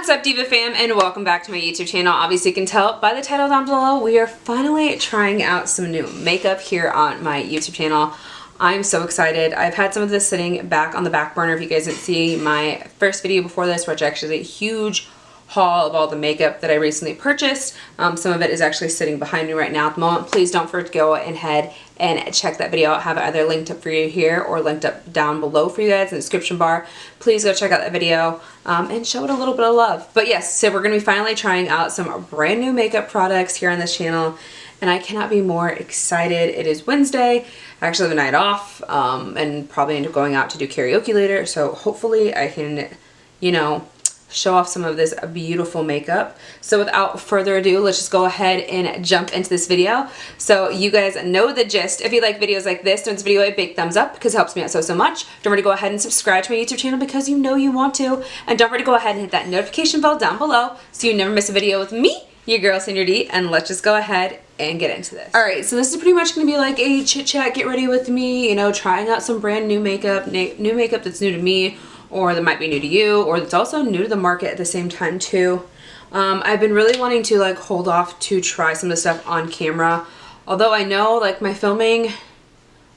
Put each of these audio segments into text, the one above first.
What's up, Diva fam, and welcome back to my YouTube channel. Obviously you can tell by the title down below, we are finally trying out some new makeup here on my YouTube channel. I'm so excited. I've had some of this sitting back on the back burner. If you guys didn't see my first video before this, which actually is a huge haul of all the makeup that I recently purchased. Some of it is actually sitting behind me right now at the moment. Please don't forget to go ahead and check that video out. I have it either linked up for you here or linked up down below for you guys in the description bar. Please go check out that video and show it a little bit of love. But yes, so we're going to be finally trying out some brand new makeup products here on this channel, and I cannot be more excited. It is Wednesday. I actually have a night off and probably end up going out to do karaoke later, so hopefully I can, you know, show off some of this beautiful makeup. So without further ado, let's just go ahead and jump into this video. So you guys know the gist. If you like videos like this, don't this video a big thumbs up because it helps me out so much. Don't forget to go ahead and subscribe to my YouTube channel because you know you want to. And don't forget to go ahead and hit that notification bell down below so you never miss a video with me, your girl Sandra D. And let's just go ahead and get into this. Alright, so this is pretty much going to be like a chit chat, get ready with me, you know, trying out some brand new makeup that's new to me, or that might be new to you, or that's also new to the market at the same time too. I've been really wanting to like hold off to try some of the stuff on camera, although I know like my filming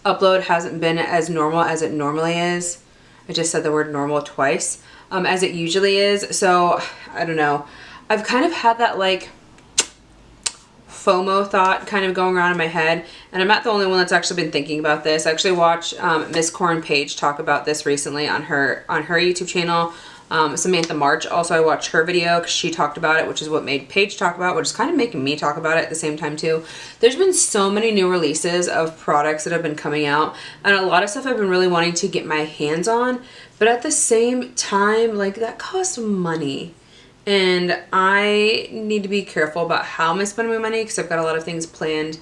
upload hasn't been as normal as it normally is. I just said the word normal twice, as it usually is, so I don't know. I've kind of had that like FOMO thought kind of going around in my head, and I'm not the only one that's actually been thinking about this. I actually watched Miss Corn Page talk about this recently on her YouTube channel. Samantha March, also I watched her video because she talked about it, which is what made Paige talk about, which is kind of making me talk about it at the same time too. There's been so many new releases of products that have been coming out, and a lot of stuff I've been really wanting to get my hands on, but at the same time, like, that costs money. And I need to be careful about how I'm spending my money because I've got a lot of things planned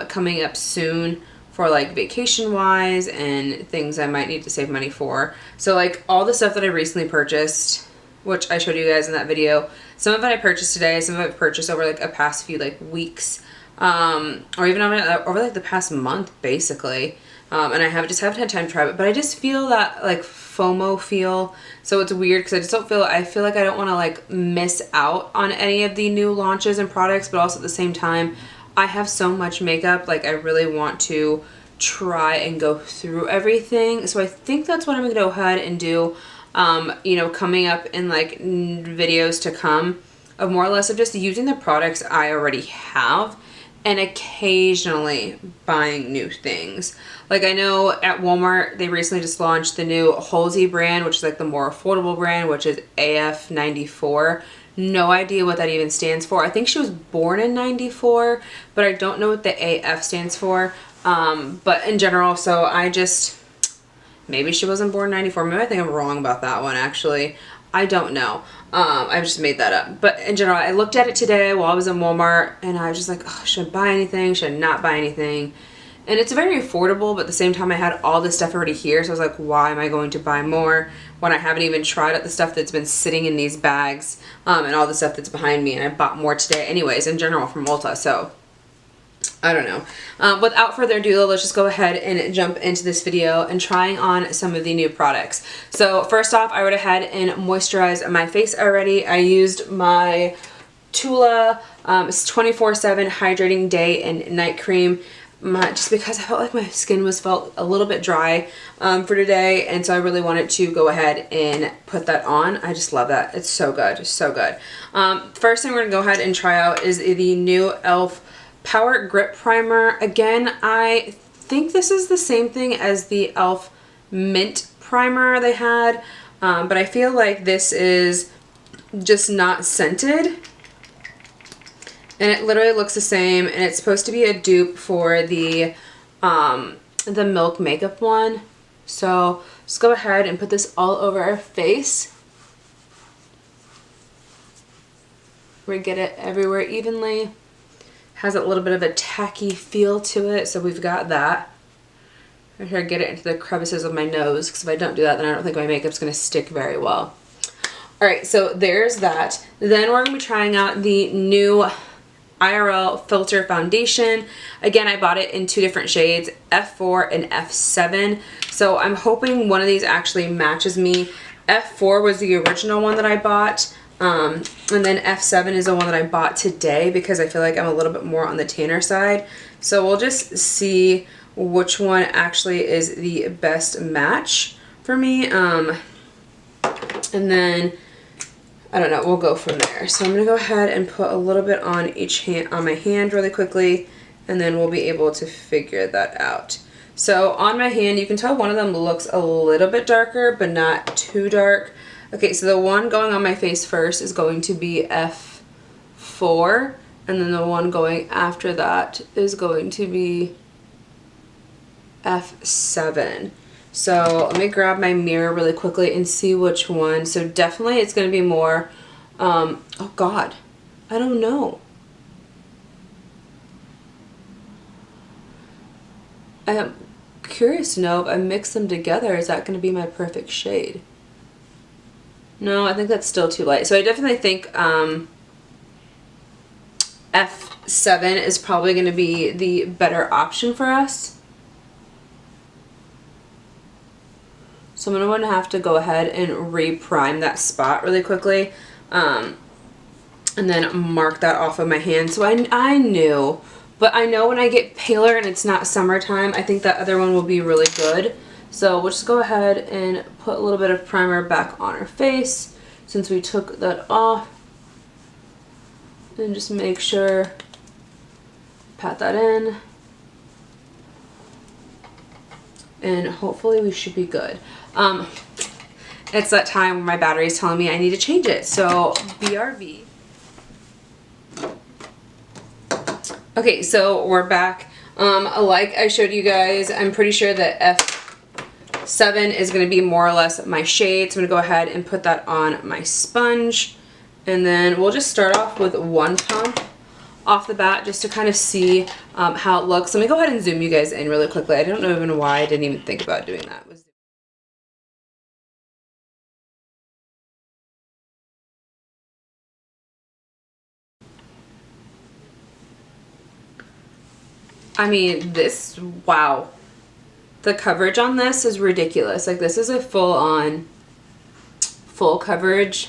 coming up soon for like vacation wise and things I might need to save money for. So like all the stuff that I recently purchased, which I showed you guys in that video, some of it I purchased today, some of it I purchased over like a past few like weeks, or even over like the past month basically. And I just haven't had time to try it, but I just feel that like FOMO feel. So it's weird because I just don't feel, I feel like I don't want to like miss out on any of the new launches and products, but also at the same time, I have so much makeup, like I really want to try and go through everything. So I think that's what I'm going to go ahead and do, you know, coming up in like videos to come of more or less of just using the products I already have and occasionally buying new things. Like I know at Walmart, they recently just launched the new Halsey brand, which is like the more affordable brand, which is AF94. No idea what that even stands for. I think she was born in 94, but I don't know what the AF stands for. But in general, so I just, maybe she wasn't born in 94. Maybe I think I'm wrong about that one actually. I don't know. I just made that up. But in general, I looked at it today while I was in Walmart and I was just like, oh, should I buy anything? Should I not buy anything? And it's very affordable, but at the same time I had all this stuff already here, so I was like, why am I going to buy more when I haven't even tried out the stuff that's been sitting in these bags and all the stuff that's behind me, and I bought more today anyways in general from Ulta, so I don't know. Without further ado, let's just go ahead and jump into this video and trying on some of the new products. So first off, I went ahead and moisturized my face already. I used my Tula 24/7 Hydrating Day and Night Cream. Just because I felt like my skin felt a little bit dry for today, and so I really wanted to go ahead and put that on. I just love that. It's so good, so good. First thing we're gonna go ahead and try out is the new e.l.f. Power Grip Primer. Again, I think this is the same thing as the e.l.f. Mint Primer they had, but I feel like this is just not scented. And it literally looks the same, and it's supposed to be a dupe for the Milk Makeup one. So just go ahead and put this all over our face. We get it everywhere evenly. Has a little bit of a tacky feel to it, so we've got that. I'm trying to get it into the crevices of my nose, because if I don't do that, then I don't think my makeup's going to stick very well. Alright, so there's that. Then we're going to be trying out the new Irl Filter Foundation. Again, I bought it in two different shades, F4 and F7. So I'm hoping one of these actually matches me. F4 was the original one that I bought. And then F7 is the one that I bought today because I feel like I'm a little bit more on the tanner side. So we'll just see which one actually is the best match for me. And then, I don't know, we'll go from there. So I'm going to go ahead and put a little bit on each hand, on my hand really quickly, and then we'll be able to figure that out. So on my hand, you can tell one of them looks a little bit darker, but not too dark. Okay, so the one going on my face first is going to be F4, and then the one going after that is going to be F7. So let me grab my mirror really quickly and see which one. So definitely it's going to be more, oh God, I don't know. I am curious to know if I mix them together, is that going to be my perfect shade? No, I think that's still too light. So I definitely think F7 is probably going to be the better option for us. So I'm going to have to go ahead and re-prime that spot really quickly, and then mark that off of my hand. So I knew, but I know when I get paler and it's not summertime, I think that other one will be really good. So we'll just go ahead and put a little bit of primer back on our face since we took that off. And just make sure, pat that in. And hopefully we should be good. It's that time where my battery is telling me I need to change it. So BRB. Okay, so we're back. Like I showed you guys, I'm pretty sure that F7 is going to be more or less my shade. So I'm going to go ahead and put that on my sponge. And then we'll just start off with one pump off the bat just to kind of see how it looks. Let me go ahead and zoom you guys in really quickly. I don't know even why I didn't even think about doing that. I mean, this, wow. The coverage on this is ridiculous. Like, this is a full coverage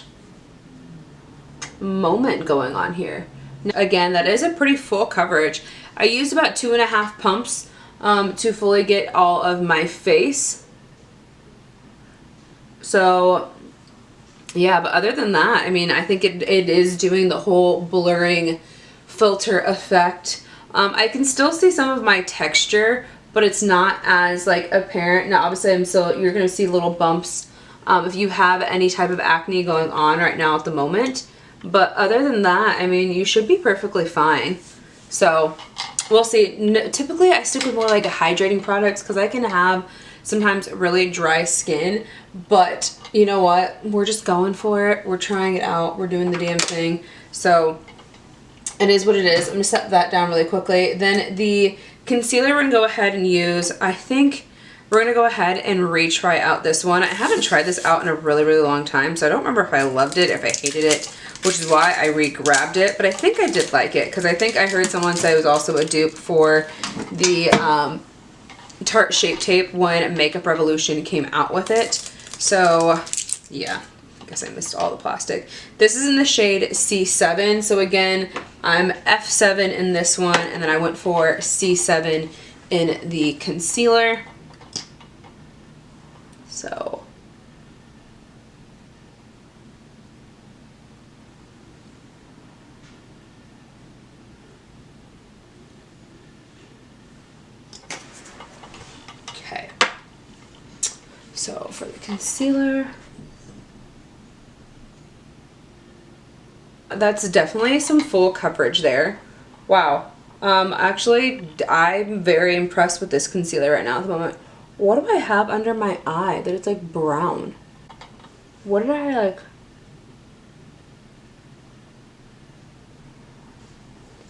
moment going on here. Again, that is a pretty full coverage. I used about 2.5 pumps to fully get all of my face. So, yeah, but other than that, I mean, I think it is doing the whole blurring filter effect. I can still see some of my texture, but it's not as like apparent. Now obviously you're going to see little bumps if you have any type of acne going on right now at the moment. But other than that, I mean, you should be perfectly fine. So we'll see. Typically I stick with more like hydrating products because I can have sometimes really dry skin, but you know what? We're just going for it. We're trying it out. We're doing the damn thing. So it is what it is. I'm going to set that down really quickly. Then the concealer we're going to go ahead and use. I think we're going to go ahead and retry out this one. I haven't tried this out in a really, really long time, so I don't remember if I loved it, if I hated it, which is why I re-grabbed it. But I think I did like it because I think I heard someone say it was also a dupe for the Tarte Shape Tape when Makeup Revolution came out with it. So, yeah. I guess I missed all the plastic. This is in the shade C7. So again, I'm F7 in this one, and then I went for C7 in the concealer. So okay. So for the concealer, that's definitely some full coverage there. Wow. Actually, I'm very impressed with this concealer right now at the moment. What do I have under my eye that it's like brown? What did I like?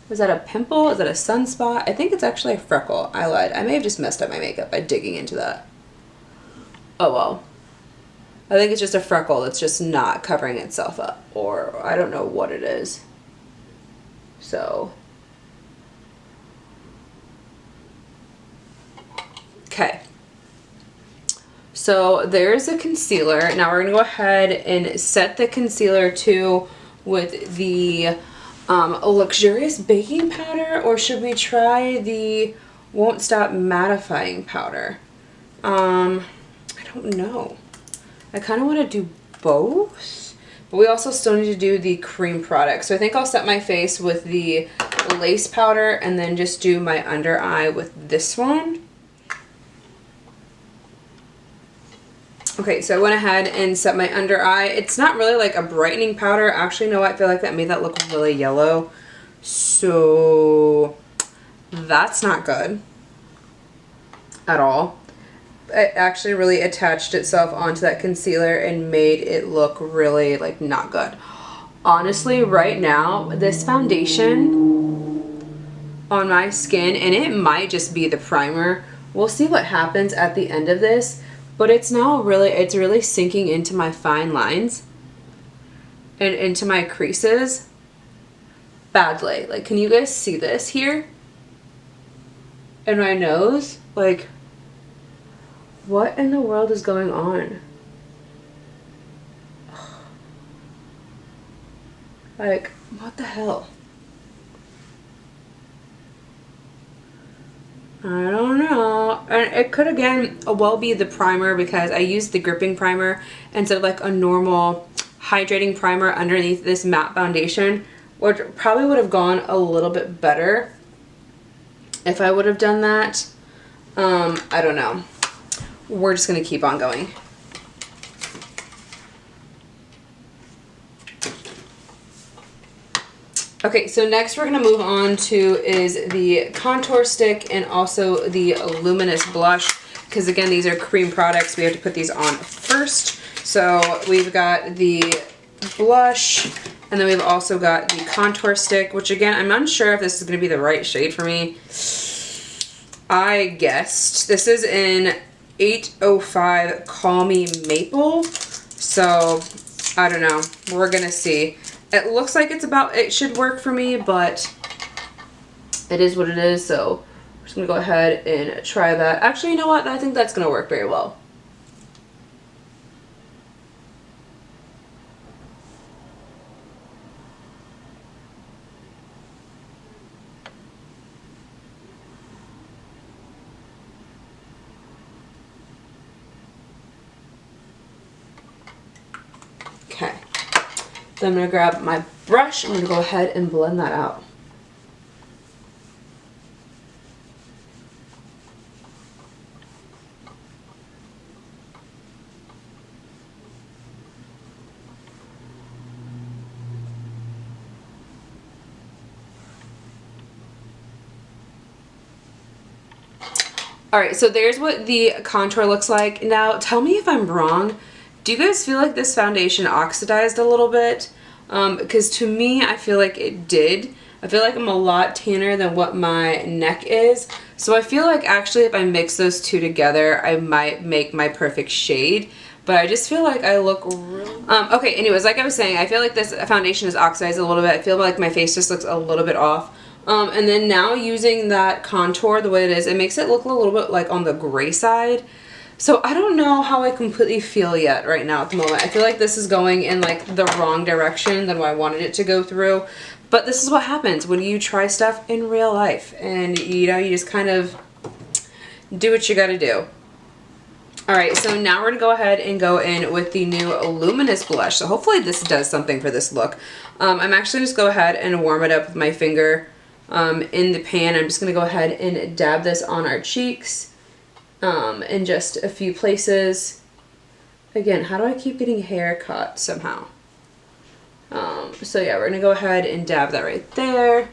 Is that a pimple? Is that a sunspot? I think it's actually a freckle. I lied. I may have just messed up my makeup by digging into that. Oh well. I think it's just a freckle that's just not covering itself up, or I don't know what it is. So, okay. So there's a concealer. Now we're gonna go ahead and set the concealer too with the luxurious baking powder, or should we try the Won't Stop mattifying powder? I don't know. I kind of want to do both, but we also still need to do the cream product. So I think I'll set my face with the lace powder and then just do my under eye with this one. Okay, so I went ahead and set my under eye. It's not really like a brightening powder. Actually, no, I feel like that made that look really yellow. So that's not good at all. It actually really attached itself onto that concealer and made it look really like not good. Honestly, right now, this foundation on my skin, and it might just be the primer. We'll see what happens at the end of this. But it's really sinking into my fine lines and into my creases badly. Like, can you guys see this here? And my nose? Like, what in the world is going on? Like, what the hell? I don't know. And it could again well be the primer, because I used the gripping primer instead of like a normal hydrating primer underneath this matte foundation, which probably would have gone a little bit better if I would have done that. I don't know. We're just gonna keep on going. Okay, so next we're going to move on to is the contour stick and also the Luminous Blush, because again, these are cream products. We have to put these on first. So we've got the blush, and then we've also got the contour stick, which again, I'm unsure if this is going to be the right shade for me. I guessed. This is in 805 Call Me Maple. So, I don't know. We're going to see. It looks like it should work for me, but it is what it is, so I'm just going to go ahead and try that. Actually, you know what? I think that's going to work very well. Okay. So I'm going to grab my brush. I'm going to go ahead and blend that out. Alright, so there's what the contour looks like. Now, tell me if I'm wrong. Do you guys feel like this foundation oxidized a little bit? Because to me, I feel like it did. I feel like I'm a lot tanner than what my neck is. So I feel like actually if I mix those two together, I might make my perfect shade. But I just feel like I look really... okay, anyways, like I was saying, I feel like this foundation is oxidized a little bit. I feel like my face just looks a little bit off. And then now using that contour the way it is, it makes it look a little bit like on the gray side. So I don't know how I completely feel yet right now at the moment. I feel like this is going in like the wrong direction than what I wanted it to go through. But this is what happens when you try stuff in real life. And you know, you just kind of do what you gotta do. Alright, so now we're going to go ahead and go in with the new Luminous Blush. So hopefully this does something for this look. I'm actually just go ahead and warm it up with my finger in the pan. I'm just going to go ahead and dab this on our cheeks in just a few places. Again, how do I keep getting hair caught somehow? So yeah, we're going to go ahead and dab that right there.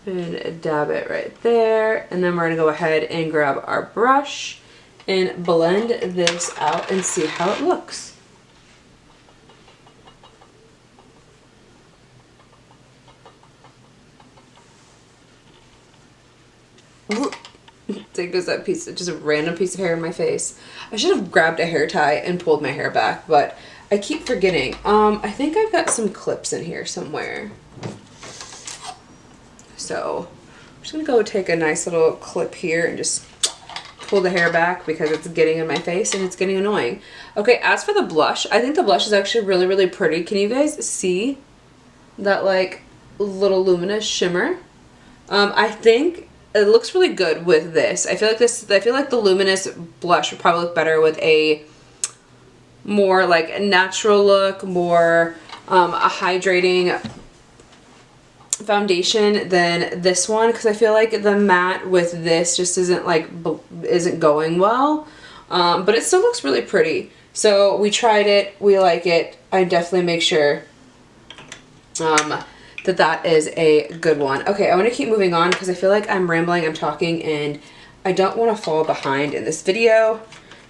And dab it right there. And then we're going to go ahead and grab our brush and blend this out and see how it looks. There goes that piece, just a random piece of hair in my face. I should have grabbed a hair tie and pulled my hair back, but I keep forgetting. I think I've got some clips in here somewhere. So I'm just gonna go take a nice little clip here and just pull the hair back because it's getting in my face and it's getting annoying. Okay, as for the blush, I think the blush is actually really, really pretty. Can you guys see that like little luminous shimmer? I think it looks really good with this. I feel like the luminous blush would probably look better with a more like natural look, more a hydrating foundation than this one, because I feel like the matte with this just isn't going well, but it still looks really pretty. So we tried it, we like it. I definitely make sure that is a good one. Okay, I want to keep moving on because I feel like I'm rambling, I'm talking, and I don't want to fall behind in this video.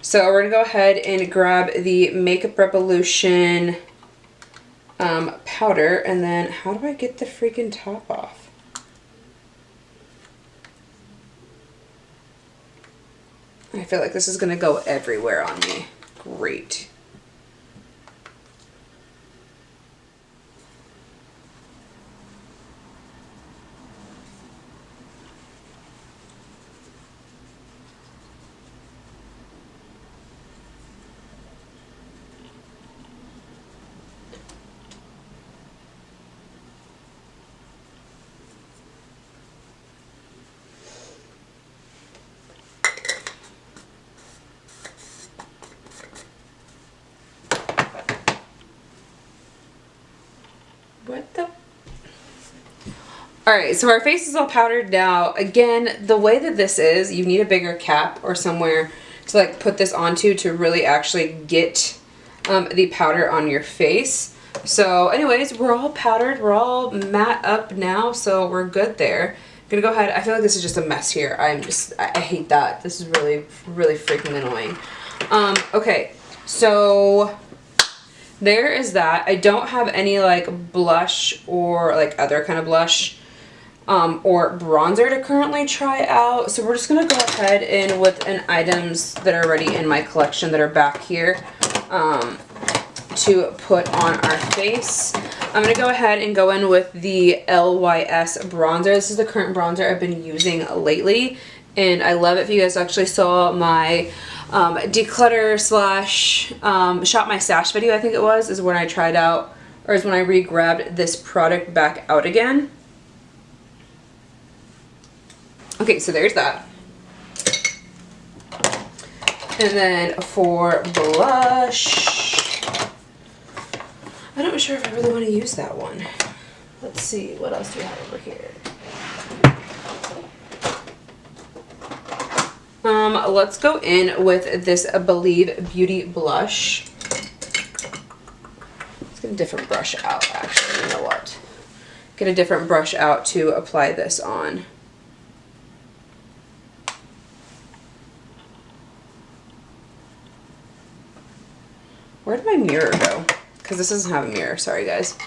So we're gonna go ahead and grab the Makeup Revolution powder, and then how do I get the freaking top off? I feel like this is gonna go everywhere on me. Great. What the? Alright, so our face is all powdered now. Again, the way that this is, you need a bigger cap or somewhere to like put this onto to really actually get the powder on your face. So anyways, we're all powdered, we're all matte up now, so we're good there. I'm gonna go ahead, I feel like this is just a mess here. I hate that. This is really, really freaking annoying. Okay, so there is that. I don't have any like blush or like other kind of blush or bronzer to currently try out. So we're just gonna go ahead and with items that are already in my collection that are back here to put on our face. I'm gonna go ahead and go in with the LYS bronzer. This is the current bronzer I've been using lately, and I love it. If you guys actually saw my declutter slash shop my stash video, I think it was, is when I tried out, or is when I re-grabbed this product back out again. Okay, so there's that. And then for blush, I'm not sure if I really want to use that one. Let's see, what else do we have over here? Let's go in with this Believe Beauty blush. Let's get a different brush out, actually. You know what? Get a different brush out to apply this on. Where did my mirror go? Because this doesn't have a mirror. Sorry, guys.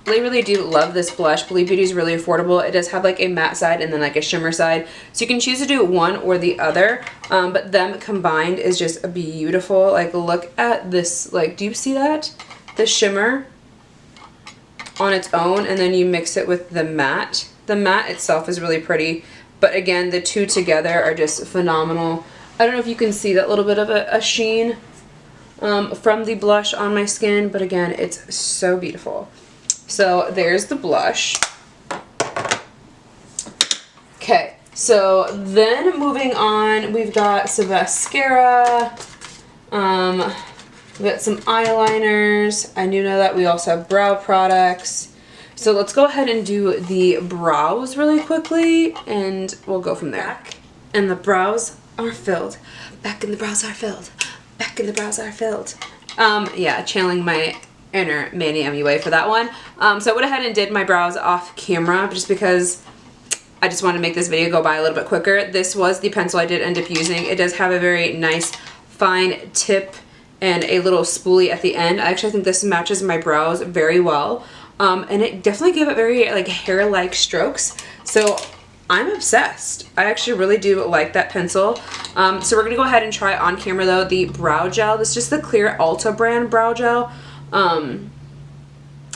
I really do love this blush. Believe Beauty is really affordable. It does have like a matte side and then like a shimmer side. So you can choose to do one or the other. But them combined is just beautiful. Like look at this. Like, do you see that? The shimmer on its own, and then you mix it with the matte. The matte itself is really pretty. But again, the two together are just phenomenal. I don't know if you can see that little bit of a sheen from the blush on my skin. But again, it's so beautiful. So there's the blush. Okay, so then moving on, we've got some mascara. We've got some eyeliners. I do know that we also have brow products. So let's go ahead and do the brows really quickly, and we'll go from there. And the brows are filled. Back and the brows are filled. Back and the brows are filled. Yeah, channeling my inner Manny MUA for that one. So I went ahead and did my brows off camera just because I just wanted to make this video go by a little bit quicker. This was the pencil I did end up using. It does have a very nice fine tip and a little spoolie at the end. I actually think this matches my brows very well. And it definitely gave it very like hair-like strokes. So I'm obsessed. I actually really do like that pencil. So we're gonna go ahead and try on camera though the brow gel. This is just the Clear Ulta brand brow gel.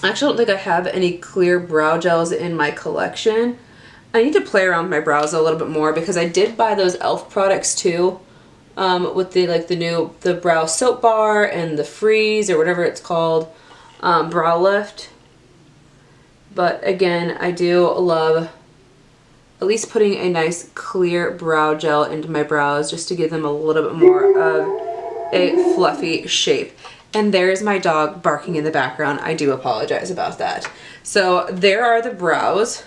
I actually don't think I have any clear brow gels in my collection. I need to play around with my brows a little bit more because I did buy those e.l.f. products too, with the brow soap bar and the freeze or whatever it's called, brow lift. But again, I do love at least putting a nice clear brow gel into my brows just to give them a little bit more of a fluffy shape. And there's my dog barking in the background. I do apologize about that. So there are the brows.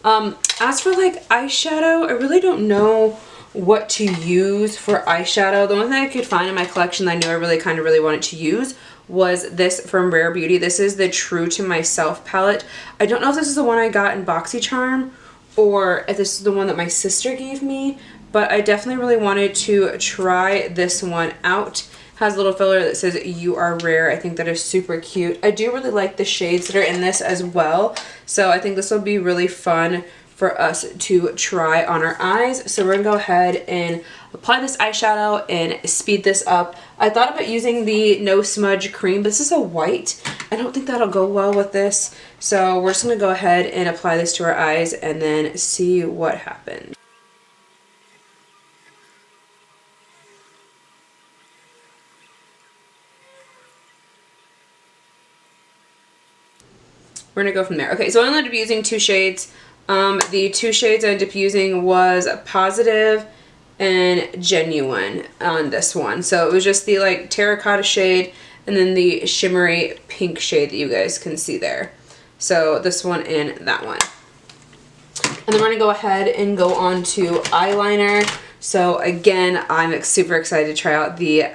As for like eyeshadow, I really don't know what to use for eyeshadow. The one thing I could find in my collection that I knew I really wanted to use was this from Rare Beauty. This is the True to Myself palette. I don't know if this is the one I got in BoxyCharm or if this is the one that my sister gave me, but I definitely really wanted to try this one out. Has a little filler that says "You are rare." I think that is super cute. I do really like the shades that are in this as well, so I think this will be really fun for us to try on our eyes. So we're gonna go ahead and apply this eyeshadow and speed this up. I thought about using the No Smudge cream, but this is a white. I don't think that'll go well with this, so we're just gonna go ahead and apply this to our eyes and then see what happens. We're gonna go from there. Okay, so I ended up using two shades. The two shades I ended up using was Positive and Genuine on this one. So it was just the like terracotta shade and then the shimmery pink shade that you guys can see there. So this one and that one. And then we're gonna go ahead and go on to eyeliner. So again, I'm super excited to try out the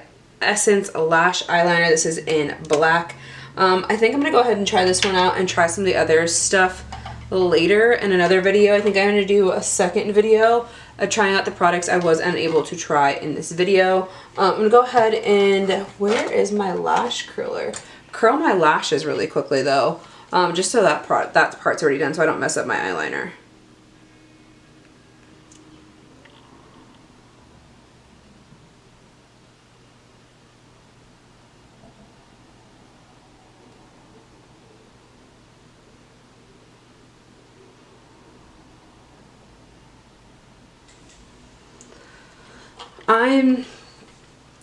Essence Lash eyeliner. This is in black. I think I'm gonna go ahead and try this one out and try some of the other stuff later in another video. I think I'm gonna do a second video of trying out the products I was unable to try in this video. I'm gonna go ahead and, where is my lash curler? Curl my lashes really quickly though, just so that part's already done so I don't mess up my eyeliner. I'm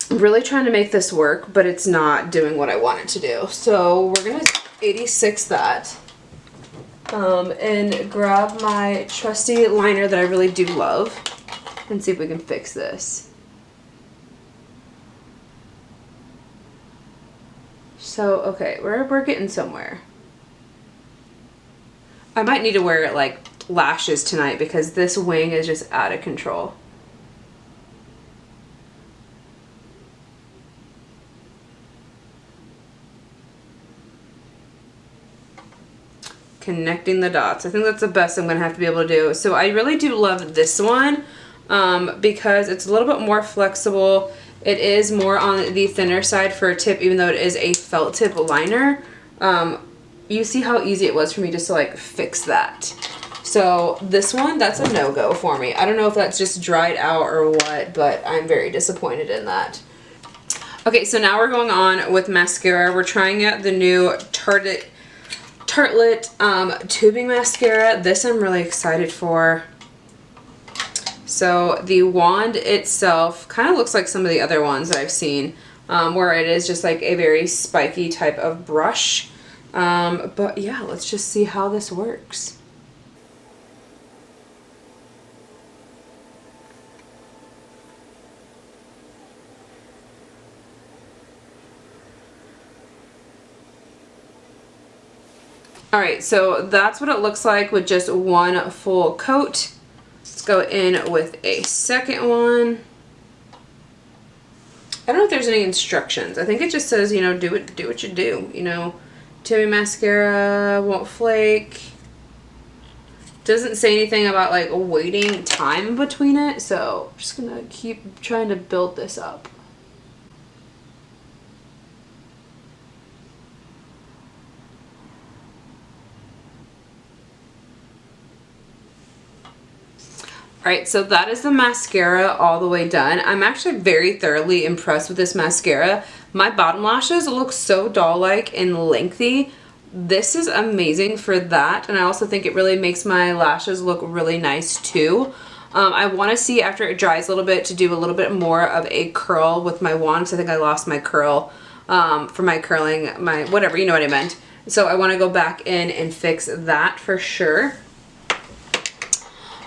really trying to make this work, but it's not doing what I want it to do. So we're gonna 86 that and grab my trusty liner that I really do love and see if we can fix this. So, okay, we're getting somewhere. I might need to wear like lashes tonight because this wing is just out of control. Connecting the dots. I think that's the best I'm gonna have to be able to do. So I really do love this one because it's a little bit more flexible. It is more on the thinner side for a tip, even though it is a felt tip liner. You see how easy it was for me just to like fix that. So this one, that's a no-go for me. I don't know if that's just dried out or what, but I'm very disappointed in that. Okay, so now we're going on with mascara. We're trying out the new Tartelette tubing mascara. This I'm really excited for. So the wand itself kind of looks like some of the other ones that I've seen, where it is just like a very spiky type of brush. But yeah, let's just see how this works. Alright, so that's what it looks like with just one full coat. Let's go in with a second one. I don't know if there's any instructions. I think it just says, you know, do what you do. You know, tubing mascara, won't flake. Doesn't say anything about like waiting time between it, so I'm just gonna keep trying to build this up. Alright, so that is the mascara all the way done. I'm actually very thoroughly impressed with this mascara. My bottom lashes look so doll-like and lengthy this is amazing for that, and I also think it really makes my lashes look really nice too. I want to see after it dries a little bit to do a little bit more of a curl with my wand, because I think I lost my curl for my curling, my whatever, you know what I meant. So I want to go back in and fix that for sure.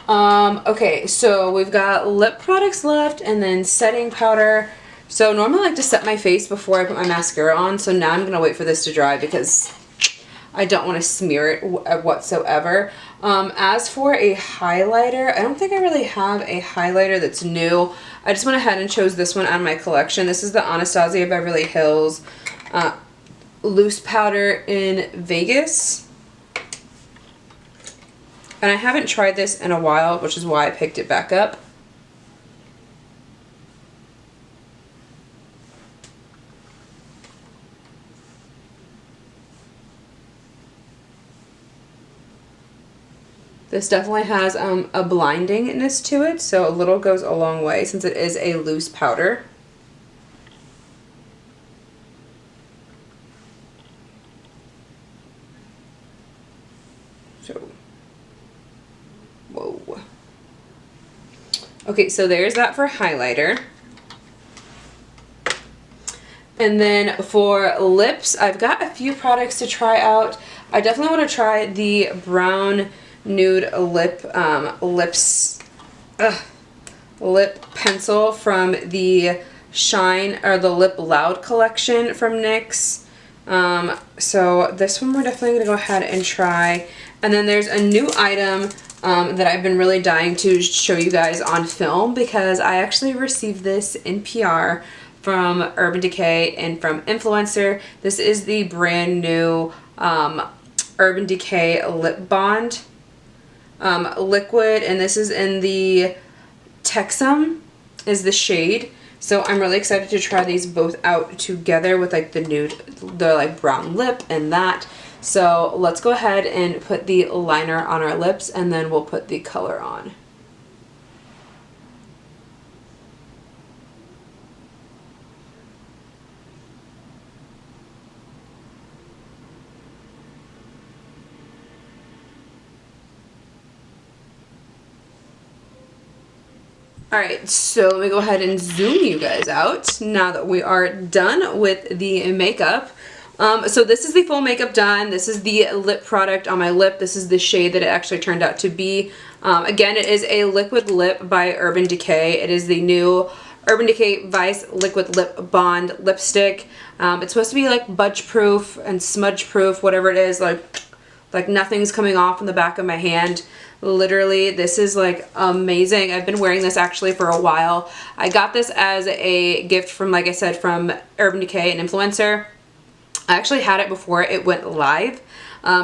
Okay, so we've got lip products left and then setting powder. So normally I like to set my face before I put my mascara on, so now I'm going to wait for this to dry because I don't want to smear it whatsoever. As for a highlighter, I don't think I really have a highlighter that's new. I just went ahead and chose this one out of my collection. This is the Anastasia Beverly Hills Loose Powder in Vegas. And I haven't tried this in a while, which is why I picked it back up. This definitely has a blindingness to it, so a little goes a long way since it is a loose powder. So, whoa. Okay, so there's that for highlighter. And then for lips, I've got a few products to try out. I definitely want to try the brown nude lip lip pencil from the Shine or the Lip Loud collection from NYX. So this one we're definitely going to go ahead and try. And then there's a new item that I've been really dying to show you guys on film, because I actually received this in PR from Urban Decay and from Influencer. This is the brand new Urban Decay Lip Bond liquid, and this is in the Texum is the shade. So I'm really excited to try these both out together with like the nude, the like brown lip and that. So let's go ahead and put the liner on our lips and then we'll put the color on. Alright, so let me go ahead and zoom you guys out now that we are done with the makeup. So this is the full makeup done. This is the lip product on my lip. This is the shade that it actually turned out to be. Again, it is a liquid lip by Urban Decay. It is the new Urban Decay Vice Liquid Lip Bond lipstick. It's supposed to be like budge proof and smudge proof, whatever it is, like nothing's coming off in the back of my hand. Literally, this is like amazing. I've been wearing this actually for a while. I got this as a gift from, like I said, from Urban Decay and Influencer. I actually had it before it went live.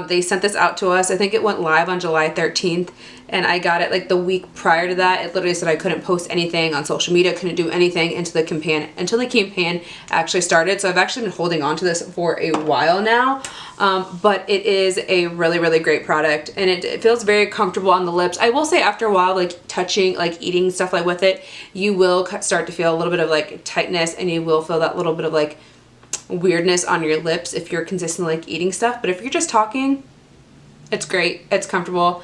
They sent this out to us. I think it went live on July 13th, and I got it like the week prior to that. It literally said I couldn't post anything on social media, couldn't do anything until the campaign actually started. So I've actually been holding on to this for a while now, but it is a really, really great product, and it feels very comfortable on the lips. I will say after a while, like touching, like eating stuff like with it, you will start to feel a little bit of like tightness, and you will feel that little bit of like weirdness on your lips if you're consistently like eating stuff. But if you're just talking, it's great. It's comfortable.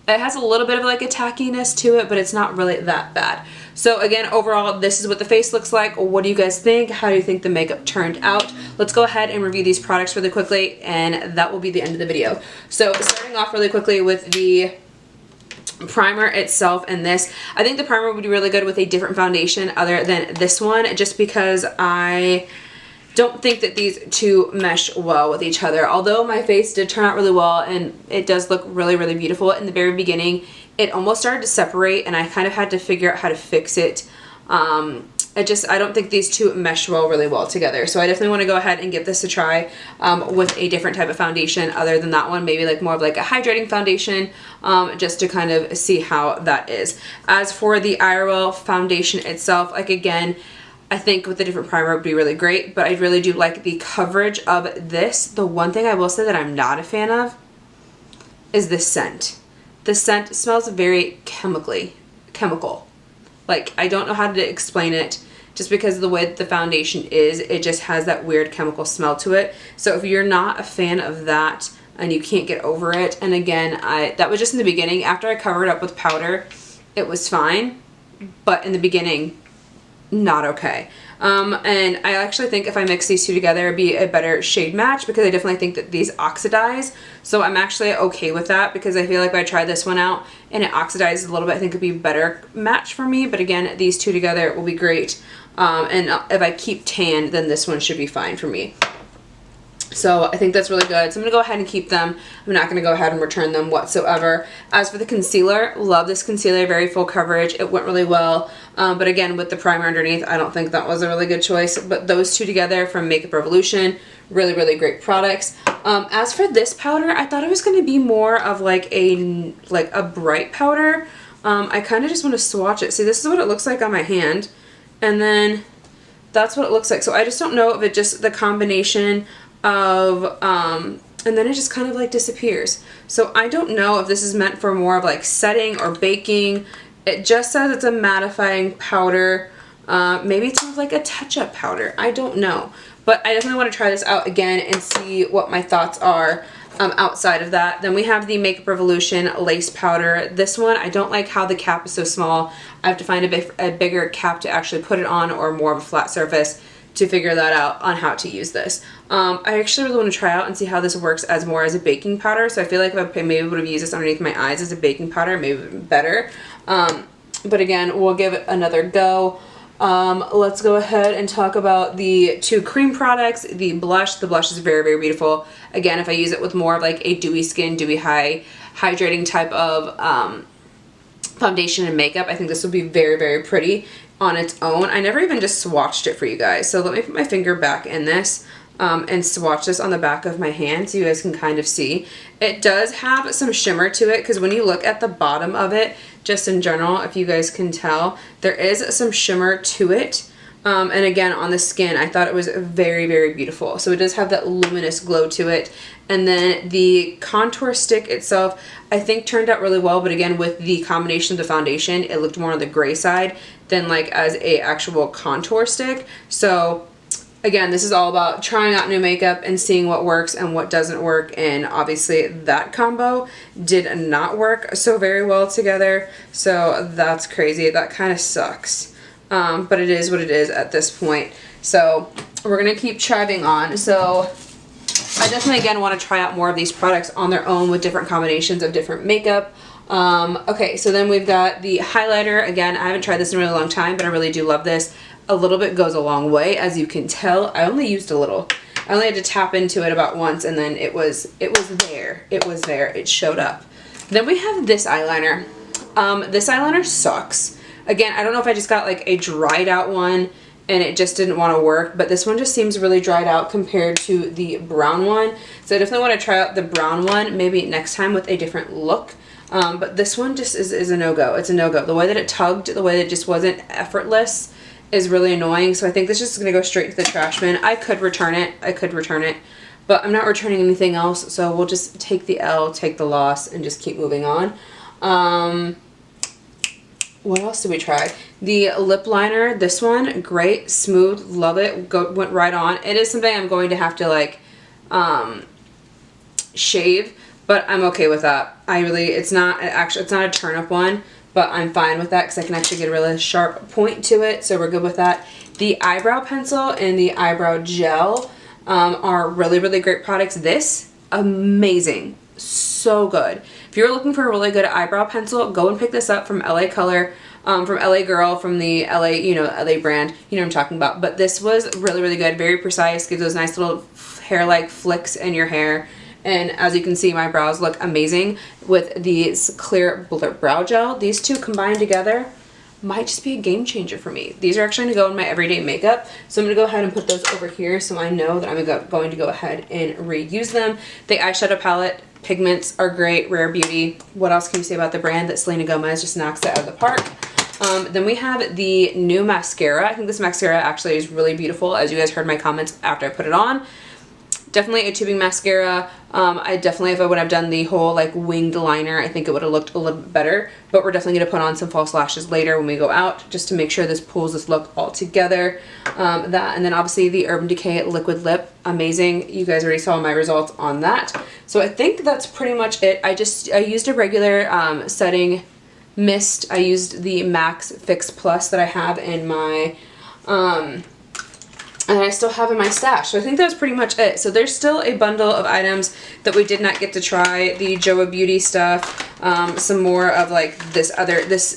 It has a little bit of like a tackiness to it, but it's not really that bad. So again, overall, this is what the face looks like. What do you guys think? How do you think the makeup turned out? Let's go ahead and review these products really quickly, and that will be the end of the video. So starting off really quickly with the primer itself, and this, I think the primer would be really good with a different foundation other than this one, just because I don't think that these two mesh well with each other. Although my face did turn out really well and it does look really, really beautiful, in the very beginning it almost started to separate and I kind of had to figure out how to fix it. I don't think these two mesh really well together. So I definitely want to go ahead and give this a try with a different type of foundation other than that one, maybe like more of like a hydrating foundation, just to kind of see how that is. As for the Irl foundation itself, like again, I think with a different primer would be really great, but I really do like the coverage of this. The one thing I will say that I'm not a fan of is the scent. The scent smells very chemical. Like, I don't know how to explain it. just because of the way that the foundation is. It just has that weird chemical smell to it. So if you're not a fan of that and you can't get over it, and again, that was just in the beginning. After I covered up with powder, it was fine, but in the beginning, not okay. And I actually think if I mix these two together, it'd be a better shade match, because I definitely think that these oxidize. So I'm actually okay with that, because I feel like if I try this one out and it oxidizes a little bit, I think it'd be a better match for me. But again, these two together will be great. And if I keep tan, then this one should be fine for me. So I think that's really good. So I'm going to go ahead and keep them. I'm not going to go ahead and return them whatsoever. As for the concealer, love this concealer. Very full coverage. It went really well. But again, with the primer underneath, I don't think that was a really good choice. But those two together from Makeup Revolution, really, really great products. As for this powder, I thought it was going to be more of like a bright powder. I kind of just want to swatch it. See, this is what it looks like on my hand. And then that's what it looks like. So I just don't know if it just the combination of and then it just kind of like disappears. So I don't know if this is meant for more of like setting or baking. It just says it's a mattifying powder. Maybe it's more of like a touch-up powder. I don't know. But I definitely want to try this out again and see what my thoughts are outside of that. Then we have the Makeup Revolution Lace Powder. This one, I don't like how the cap is so small. I have to find a bigger cap to actually put it on, or more of a flat surface to figure that out on how to use this. I actually really want to try out and see how this works as more as a baking powder. So I feel like if I maybe would have used this underneath my eyes as a baking powder, maybe better. But again, we'll give it another go. Let's go ahead and talk about the two cream products. The blush is very, very beautiful. Again, if I use it with more of like a dewy skin, dewy hydrating type of foundation and makeup, I think this will be very, very pretty on its own. I never even just swatched it for you guys. So let me put my finger back in this and swatch this on the back of my hand so you guys can kind of see. It does have some shimmer to it, because when you look at the bottom of it, just in general, if you guys can tell, there is some shimmer to it. And again, on the skin, I thought it was very, very beautiful. So it does have that luminous glow to it. And then the contour stick itself, I think turned out really well. But again, with the combination of the foundation, it looked more on the gray side than like as a actual contour stick. So again, this is all about trying out new makeup and seeing what works and what doesn't work. And obviously that combo did not work so very well together. So that's crazy. That kind of sucks. But it is what it is at this point. So we're going to keep chiving on. So I definitely, again, want to try out more of these products on their own with different combinations of different makeup. Okay, so then we've got the highlighter. Again, I haven't tried this in a really long time, but I really do love this. A little bit goes a long way, as you can tell. I only used a little. I only had to tap into it about once, and then it was there. It was there. It showed up. Then we have this eyeliner. This eyeliner sucks. Again, I don't know if I just got like a dried out one and it just didn't want to work, but this one just seems really dried out compared to the brown one. So I definitely want to try out the brown one maybe next time with a different look. But this one just is a no-go. It's a no-go. The way that it tugged, the way that it just wasn't effortless is really annoying. So I think this is just going to go straight to the trash bin. I could return it. But I'm not returning anything else. So we'll just take the L, take the loss, and just keep moving on. What else did we try? The lip liner, this one, great, smooth, love it, went right on. It is something I'm going to have to like shave, but I'm okay with that. It's not a turn up one, but I'm fine with that because I can actually get a really sharp point to it, so we're good with that. The eyebrow pencil and the eyebrow gel are really, really great products. This, amazing, so good. If you're looking for a really good eyebrow pencil, go and pick this up from LA Color, from LA Girl, from the LA, LA brand. You know what I'm talking about. But this was really, really good. Very precise. Gives those nice little hair-like flicks in your hair. And as you can see, my brows look amazing with these clear brow gel. These two combined together might just be a game changer for me. These are actually going to go in my everyday makeup. So I'm going to go ahead and put those over here so I know that I'm going to go ahead and reuse them. The eyeshadow palette pigments are great. Rare Beauty. What else can you say about the brand? That Selena Gomez just knocks it out of the park. Then we have the new mascara. I think this mascara actually is really beautiful, as you guys heard my comments after I put it on. Definitely a tubing mascara. I definitely, if I would have done the whole like winged liner, I think it would have looked a little bit better. But we're definitely going to put on some false lashes later when we go out, just to make sure this pulls this look all together. That, and then obviously the Urban Decay liquid lip, amazing. You guys already saw my results on that. So I think that's pretty much it. I used a regular setting mist. I used the Max Fix Plus that I have in my and I still have in my stash. So I think that was pretty much it. So there's still a bundle of items that we did not get to try. The Joa Beauty stuff, some more of like this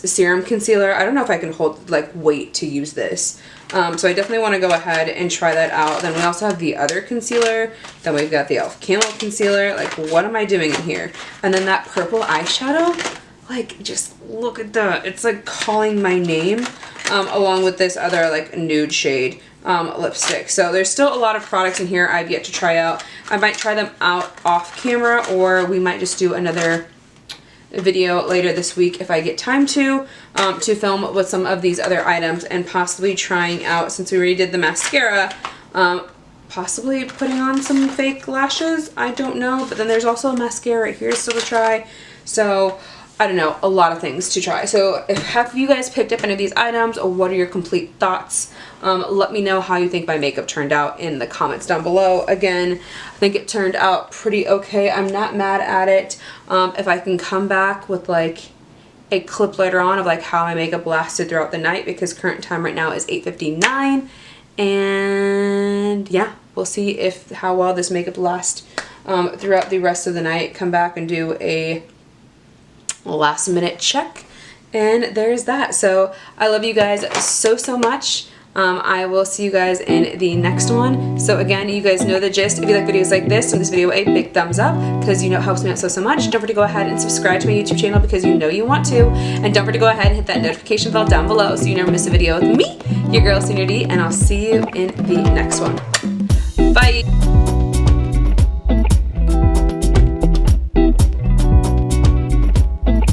serum concealer. I don't know if I can hold like weight to use this. So I definitely want to go ahead and try that out. Then we also have the other concealer. Then we've got the e.l.f. Camo concealer. Like, what am I doing in here? And then that purple eyeshadow. Like, just look at that. It's like calling my name, along with this other like nude shade lipstick. So there's still a lot of products in here I've yet to try out. I might try them out off camera, or we might just do another video later this week if I get time to film with some of these other items, and possibly trying out, since we already did the mascara, possibly putting on some fake lashes. I don't know. But then there's also a mascara right here still to try. So I don't know, a lot of things to try. So have you guys picked up any of these items, or what are your complete thoughts? Let me know how you think my makeup turned out in the comments down below. Again, I think it turned out pretty okay. I'm not mad at it. If I can come back with like a clip later on of like how my makeup lasted throughout the night, because current time right now is 8:59, and yeah, we'll see how well this makeup lasts throughout the rest of the night. Come back and do a last minute check, and there's that. So I love you guys so much. I will see you guys in the next one. So again, you guys know the gist. If you like videos like this, give this video a big thumbs up, because you know it helps me out so much. Don't forget to go ahead and subscribe to my YouTube channel, because you know you want to, and don't forget to go ahead and hit that notification bell down below so you never miss a video with me, your girl Senior D, and I'll see you in the next one. Bye.